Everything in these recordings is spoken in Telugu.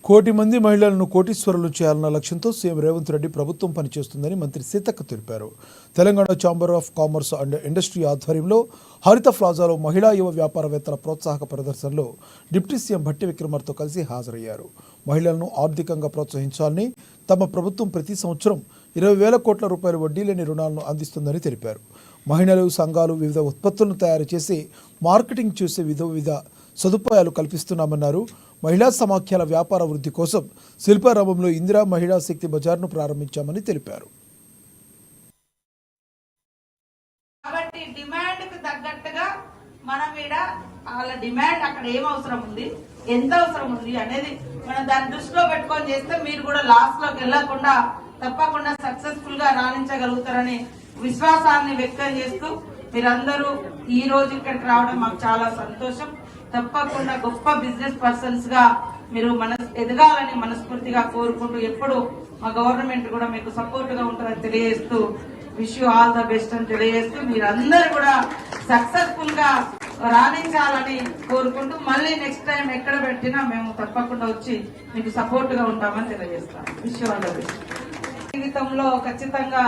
కోటి మంది మహిళలను కోటీశ్వరులు చేయాలన్న లక్ష్యంతో సీఎం రేవంత్ రెడ్డి ప్రభుత్వం పనిచేస్తుందని మంత్రి సీతక్క తెలిపారు. Telangana chamber of commerce and industry ఆధ్వర్యంలో హరిత ప్లాజాలో మహిళా యువ వ్యాపారవేత్తల ప్రోత్సాహక ప్రదర్శనలో డిప్యూటీ సీఎం భట్టి విక్రమార్కతో కలిసి హాజరయ్యారు. మహిళలను ఆర్థికంగా ప్రోత్సహించాలని తమ ప్రభుత్వం ప్రతి సంవత్సరం 20,000 కోట్ల రూపాయల వడ్డీ లేని రుణాలను అందిస్తుందని తెలిపారు. మహిళలు సంఘాలు వివిధ ఉత్పత్తులను తయారు చేసి మార్కెటింగ్ చేసే వివిధ సదుపాయాలు కల్పిస్తున్నామన్నారు. మహిళా సమాఖ్యల వ్యాపార వృద్ధి కోసం శిల్పారామంలో ఇందిరా మహిళా శక్తి బజార్ను ప్రారంభించామని తెలిపారు. కాబట్టి డిమాండ్కు తగ్గట్టుగా మనం ఇక్కడ వాళ్ళ డిమాండ్ అక్కడ ఏం అవసరం ఉంది, ఎంత అవసరం ఉంది అనేది మనం దాన్ని దృష్టిలో పెట్టుకొని చేస్తే మీరు కూడా లాస్ట్ లోకి వెళ్లకుండా తప్పకుండా సక్సెస్ఫుల్ గా రాణించగలుగుతారని విశ్వాసాన్ని వ్యక్తం చేస్తూ మీరందరూ ఈ రోజు ఇక్కడికి రావడం మాకు చాలా సంతోషం. తప్పకుండా గొప్ప బిజినెస్ పర్సన్స్ గా మీరు ఎదగాలని మనస్ఫూర్తిగా కోరుకుంటూ ఎప్పుడు మా గవర్నమెంట్ కూడా మీకు సపోర్ట్ గా ఉంటుందని తెలియజేస్తూ wish you all the best అని తెలియజేస్తూ మీరందరూ కూడా సక్సెస్ఫుల్ గా రాణించాలని కోరుకుంటూ మళ్ళీ నెక్స్ట్ టైం ఎక్కడ పెట్టినా మేము తప్పకుండా వచ్చి మీకు సపోర్ట్ గా ఉంటామని తెలియజేస్తాం. Wish you all the best. జీవితంలో ఖచ్చితంగా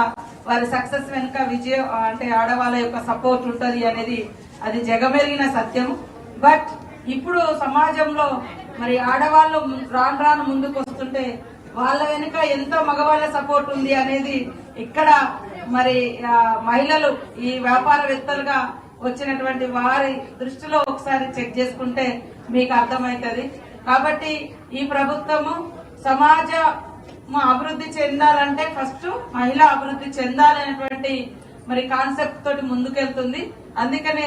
వారి సక్సెస్ వెనుక విజయం అంటే ఆడవాళ్ళ యొక్క సపోర్ట్ ఉంటది అనేది అది జగమెరిగిన సత్యం. బట్ ఇప్పుడు సమాజంలో మరి ఆడవాళ్ళు రాను ముందుకు వస్తుంటే వాళ్ళ వెనుక ఎంత మగవాళ్ళ సపోర్ట్ ఉంది అనేది ఇక్కడ మరి మహిళలు ఈ వ్యాపారవేత్తలుగా వచ్చినటువంటి వారి దృష్టిలో ఒకసారి చెక్ చేసుకుంటే మీకు అర్థమవుతుంది. కాబట్టి ఈ ప్రభుత్వము సమాజము అభివృద్ధి చెందాలంటే ఫస్ట్ మహిళ అభివృద్ధి చెందాలనేటువంటి మరి కాన్సెప్ట్ తోటి ముందుకెళ్తుంది. అందుకనే